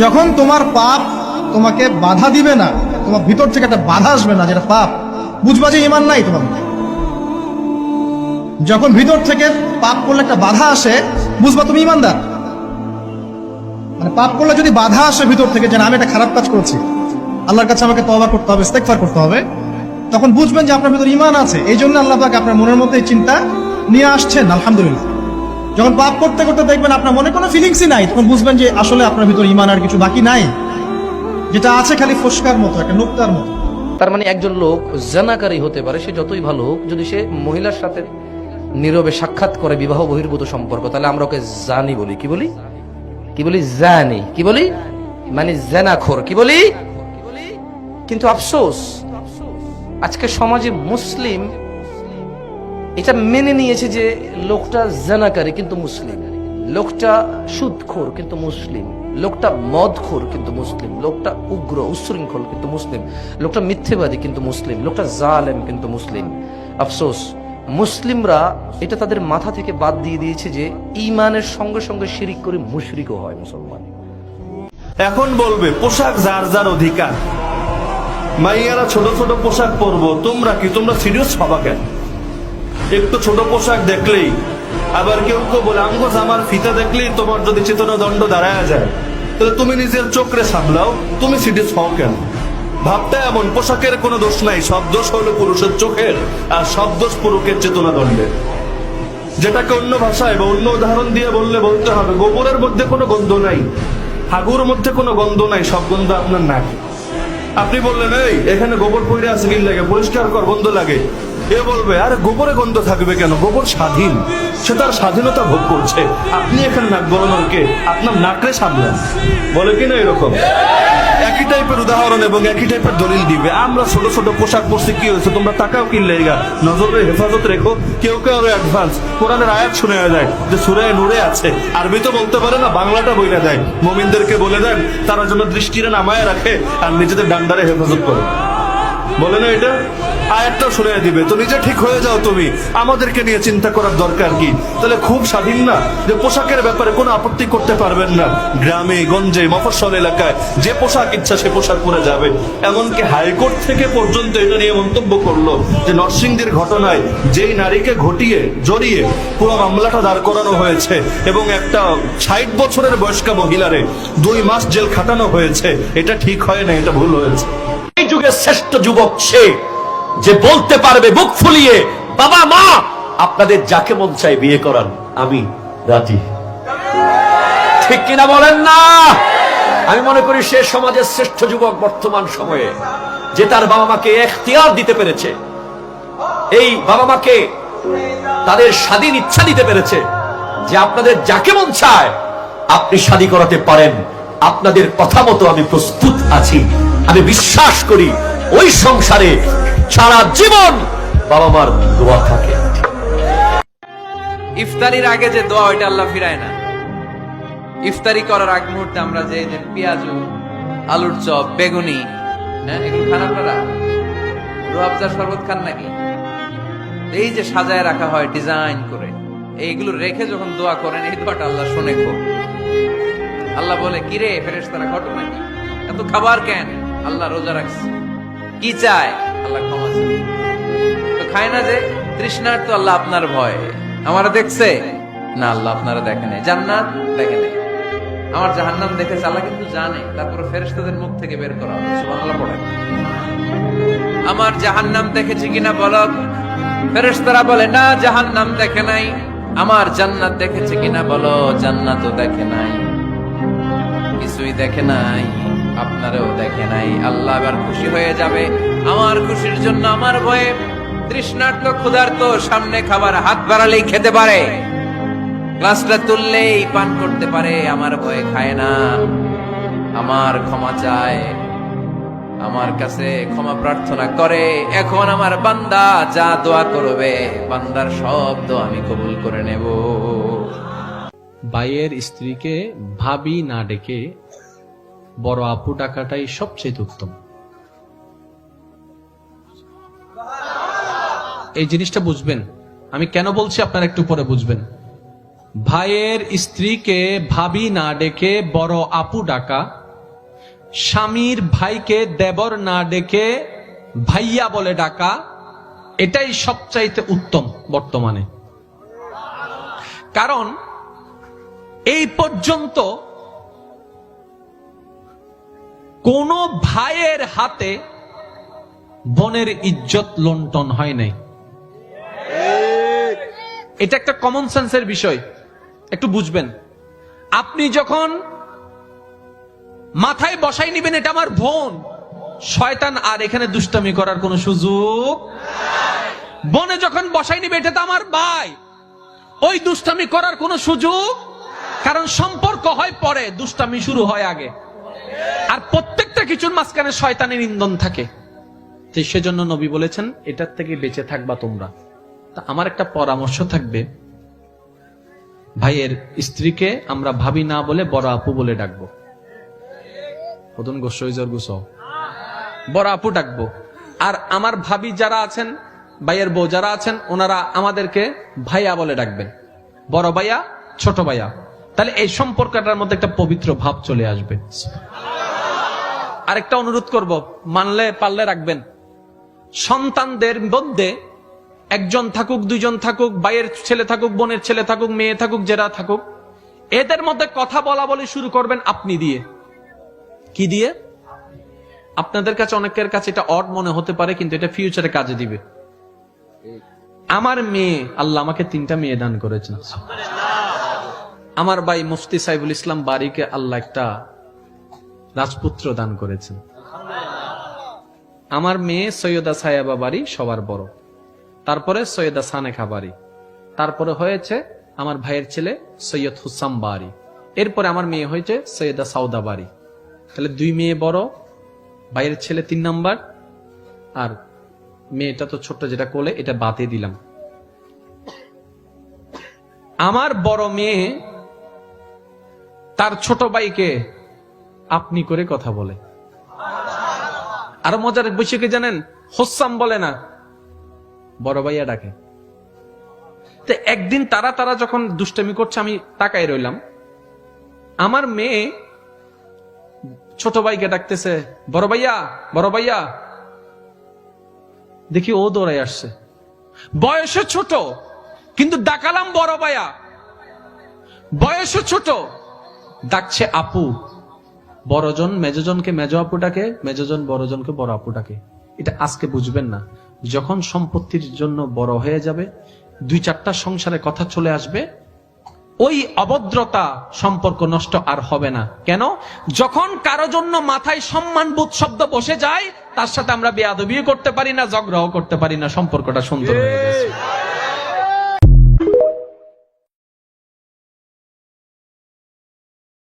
যখন তোমার পাপ তোমাকে বাধা দিবে না, তোমার ভিতর থেকে একটা বাধা আসবে না যেটা পাপ, বুঝবা যে ঈমান নাই তোমার মধ্যে। যখন ভিতর থেকে পাপ করলে একটা বাধা আসে, বুঝবা তুমি ঈমানদার। মানে পাপ করলে যদি বাধা আসে ভিতর থেকে যে না আমি একটা খারাপ কাজ করছি, আল্লাহর কাছে আমাকে তওবা করতে হবে, ইস্তেগফার করতে হবে, তখন বুঝবেন যে আপনার ভিতর ঈমান আছে। এই জন্য আল্লাহ পাক আপনার মনের মধ্যে এই চিন্তা নিয়ে আসছেন। আলহামদুলিল্লাহ। যখন পাপ করতে করতে দেখবেন আপনার মনে কোনো ফিলিংসই নাই, তখন বুঝবেন যে আসলে আপনার ভিতর ঈমান আর কিছু বাকি নাই, যেটা আছে খালি ফসকার মতো, একটা নুক্তার মতো। তার মানে একজন লোক জানাকারী হতে পারে, সে যতই ভালো হোক, যদি সে মহিলার সাথে নীরবে সাক্ষাৎ করে বিবাহ বহির্ভূত সম্পর্ক, তাহলে আমরা ওকে জানি বলি। কি বলি? কি বলি? জানি। কি বলি? মানে জানাখোর। কি বলি? কিন্তু আফসোস, আজকে সমাজে মুসলিম এটা মেনে নিয়েছে যে লোকটা জানাকারী কিন্তু মুসলিম, লোকটা সুদখোর কিন্তু মুসলিম, লোকটা মদখোর কিন্তু মুসলিম, লোকটা উগ্র উচ্ছৃঙ্খল কিন্তু মুসলিম, লোকটা মিথ্যেবাদী কিন্তু মুসলিম, লোকটা জালেম কিন্তু মুসলিম। আফসোস, মুসলিমরা এটা তাদের মাথা থেকে বাদ দিয়ে দিয়েছে যে ঈমানের সঙ্গে সঙ্গে শিরিক করে মুশরিকও হয় মুসলমান। এখন বলবে পোশাক যার যার অধিকার, মাইয়ারা ছোট ছোট পোশাক পরবো, তোমরা কি তোমরা সিরিয়াস হবা কেন? একটু ছোট পোশাক দেখলেই, আবার কেউ কেউ বলে আমগো জামার ফিতা দেখলেই তোমার যদি চেতনা দণ্ড দাঁড়ায় যায়, তাহলে তুমি নিজের চোখরে সামলাও, তুমি সিরিয়াস হও কেন? ভাবটা এমন, পোশাকের কোনো দোষ নাই, সব দোষ হলো পুরুষের চোখের, আর সব দোষ পুরুষের চেতনা দণ্ডের। যেটাকে অন্য ভাষায় বা অন্য উদাহরণ দিয়ে বলতে হবে, গোবরের মধ্যে কোনো গন্ধ নাই, হাগুর মধ্যে কোনো গন্ধ নাই, সব গন্ধ আপনার নাকে। আপনি বললেন এই এখানে গোবর পড়ে আছে, কি লাগে, পরিষ্কার কর, গন্ধ লাগে। এ বলবে আরে গোবরে গন্ধ থাকবে কেন, গোবর স্বাধীন, সে তার স্বাধীনতা ভোগ করছে, আপনি এখানে নাক গলানোর কে? আপনার নাকরে সামলান। বলে কিনা এরকম? একই টাইপের উদাহরণ এবং একই টাইপের দলিল দিবে। আমরা ছোট ছোট পোশাক পরছি, কি হয়েছে, তোমরা টাকাও কিনলে, নজরের হেফাজত রেখো। কেউ কেউ আরো অ্যাডভান্স কোরআনের আয়াত শুনে যায় যে সূরা নূরে আছে, আরবি তো বলতে পারে না, বাংলাটা বইলা দেয়, মুমিনদেরকে বলে দেন তারা যেন দৃষ্টিরে নামায় রাখে আর নিজেদের ডান্ডারে হেফাজত করে। বলে না এটা? আয়াতটা শুনে দিবে, তো নিজে ঠিক হয়ে যাও তুমি, আমাদেরকে নিয়ে চিন্তা করার দরকার কি? তাহলে খুব স্বাধীন না যে পোশাকের ব্যাপারে কোনো আপত্তি করতে পারবেন না, গ্রামে গঞ্জে মফস্বল এলাকায় যে পোশাক ইচ্ছা সে পোশাক পরে যাবে। এমনকি হাইকোর্ট থেকে পর্যন্ত এটা নিয়ে মন্তব্য করলো যে নরসিংদীর ঘটনায় যেই নারীকে জড়িয়ে পুরো মামলাটা দাঁড় করানো হয়েছে এবং একটা 60 বছরের বয়স্কা মহিলারে 2 মাস জেল খাটানো হয়েছে, এটা ঠিক হয় না, এটা ভুল হয়েছে। এই যুগের শ্রেষ্ঠ যুবক সে যে বলতে পারবে মুখ ফুলিয়ে, বাবা মা আপনাদের যাকে মন চাই বিয়ে করান, আমি রাজি। ঠিক কিনা বলেন না? আমি মনে করি সে সমাজের শ্রেষ্ঠ যুবক বর্তমান সময়ে, যে তার বাবা মাকে এখতিয়ার দিতে পেরেছে, এই বাবা মাকে তাদের স্বাধীন ইচ্ছা দিতে পেরেছে যে আপনাদের যাকে মন চায় আপনি শাদী করাতে পারেন, আপনাদের কথা মতো আমি প্রস্তুত আছি। আমি বিশ্বাস করি ওই সংসারে সারা জীবন বাবা মার দোয়া থাকে। ইফতারির আগে যে দোয়া, ওইটা আল্লাহ ফিরায় না। ইফতারি করার আগ মুহূর্তে আমরা যে পেঁয়াজু, আলুর চপ, বেগুনি, হ্যাঁ এগুলো খান আপনারা? রুয়াবজার শরবত খান নাকি? এই যে সাজায় রাখা হয় ডিজাইন করে, এইগুলো রেখে যখন দোয়া করেন, এই দোয়াটা আল্লাহ শুনে খুব। আল্লাহ বলে কিরে ফেরেশতারা ঘটনা কি, এত খাবার কেন? আল্লাহ রোজা রাখছে, কি চায়? আল্লাহ ক্ষমা চায়। তো খায় না যে তৃষ্ণার, তো আল্লাহ আপনার ভয়, আমারা দেখছে না, আল্লাহ আপনারা দেখে নেই, জান্নাত দেখে নেই, আমার জাহান্নাম দেখেছে আল্লাহ কিন্তু জানে, তারপরে ফেরেশতাদের মুখ থেকে বের করা হবে। সুবহানাল্লাহ পড়েন। আমার জাহান্নাম দেখেছি কিনা বলো? ফেরেশতারা বলে না, জাহান্নাম দেখে নাই। আমার জান্নাত দেখেছে কিনা বলো? জান্নাতও দেখে নাই, কিছুই দেখে নাই, আপনারও দেখে নাই। আল্লাহ এবার খুশি হয়ে যাবে। আমার খুশির জন্য আমার ভয়ে তৃষ্ণার্ত ক্ষুধার্ত সামনে খাবার হাত বাড়ালেই খেতে পারে, গ্লাসটা তুললেই পান করতে পারে, আমার ভয়ে খায় না, আমার ক্ষমা চায়, আমার কাছে ক্ষমা প্রার্থনা করে। এখন আমার বান্দা যা দোয়া করবে, বান্দার সব দোয়া আমি কবুল করে নেব। ভাইয়ের স্ত্রীকে ভাবি না ডেকে বড় আপু ডাকাটাই সবচেয়ে উত্তম। এই জিনিসটা বুঝবেন, আমি কেন বলছি আপনারা একটু পরে বুঝবেন। ভাইয়ের স্ত্রীকে ভাবি না ডেকে বড় আপু ডাকা স্বামীর ভাইকে দেবর না ডেকে ভাইয়া বলে ডাকা, এটাই সবচাইতে উত্তম বর্তমানে। কারণ এই পর্যন্ত কোন ভাইয়ের হাতে বোনের ইজ্জত লুণ্ঠন হয় নাই। এটা একটা কমন সেন্সের বিষয়, একটু বুঝবেন। আপনি যখন মাথায় বসাই নিবেন এটা আমার বোন, শয়তান আর এখানে দুষ্টামি করার কোন সুযোগ। বোনে যখন বসাই নিবে এটা তো আমার ভাই, ওই দুষ্টামি করার কোন সুযোগ, কারণ সম্পর্ক হয় পরে, দুষ্টামি শুরু হয় আগে। আর প্রত্যেকটা কিছুর মাঝখানে শয়তানের ইন্ধন থাকে। তো সেজন্য নবী বলেছেন এটার থেকে বেঁচে থাকবা তোমরা। তা আমার একটা পরামর্শ থাকবে, ভাইয়ের স্ত্রীকে আমরা ভাবি না বলে বড় আপু বলে ডাকবো। বড় আপু ডাকবো। আর আমার ভাবি যারা আছেন, ভাইয়ের বউ যারা আছেন, ওনারা আমাদেরকে ভাইয়া বলে ডাকবেন, বড় ভাইয়া, ছোট ভাইয়া। তাহলে এই সম্পর্কটার মধ্যে একটা পবিত্র ভাব চলে আসবে। আরেকটা অনুরোধ করব, মানলে পারলে রাখবেন, সন্তানদের মধ্যে একজন থাকুক, দুইজন থাকুক, ভাইয়ের ছেলে থাকুক, বোনের ছেলে থাকুক, মেয়ে থাকুক, যারা থাকুক, এদের মধ্যে কথা বলা বলি শুরু করবেন আপনি দিয়ে। কি দিয়ে? আপনাদের কাছে অনেকের কাছে এটা অড মনে হতে পারে, কিন্তু এটা ফিউচারে কাজে দিবে। আমার মেয়ে, আল্লাহ আমাকে 3টা মেয়ে দান করেছেন। আমার ভাই মুফতি সাইফুল ইসলাম বাড়িকে আল্লাহ একটা রাজপুত্র দান করেছেন। আমার মেয়ে সৈয়দা সায়াবা বাড়ি সবার বড়, তারপরে সৈয়দা সানেখা বাড়ি, তারপরে হয়েছে আমার ভাইয়ের ছেলে সৈয়দ হুসাম বাড়ি, এরপরে আমার মেয়ে হয়েছে সৈয়দা সাউদা বাড়ি। তাহলে 2 মেয়ে বড়, ভাইয়ের ছেলে 3 নাম্বার, আর মেয়েটা তো ছোট্ট যেটা কোলে, এটা বাতে দিলাম। আমার বড় মেয়ে তার ছোট ভাইকে আপনি করে কথা বলে। আরো মজার বিষয় কি জানেন? হোসাম বলে না, বড় ভাইয়া ডাকে। তো একদিন তারা যখন দুষ্টামি করছে, আমি তাকাই রইলাম, আমার মেয়ে ছোট ভাইকে ডাকতেছে, বড় ভাইয়া, বড় ভাইয়া। দেখি ও দৌড়াই আসছে, বয়সে ছোট কিন্তু ডাকালাম বড় ভাইয়া, বয়সে ছোট ডাকছে আপু। বড়জন মেজজনকে মেজ আপু ডাকে, মেজজন বড়জনকে বড় আপু ডাকে। এটা আজকে বুঝবেন না, যখন সম্পত্তির জন্য বড় হয়ে যাবে, 2-4টা সংসারে কথা চলে আসবে, ওই অভদ্রতা সম্পর্ক নষ্ট আর হবে না। কেন? যখন কারো জন্য মাথায় সম্মানবোধ শব্দ বসে যায়, তার সাথে আমরা বেয়াদবিও করতে পারি না, ঝগড়াও করতে পারি না, সম্পর্কটা সুন্দর হয়ে গেছে।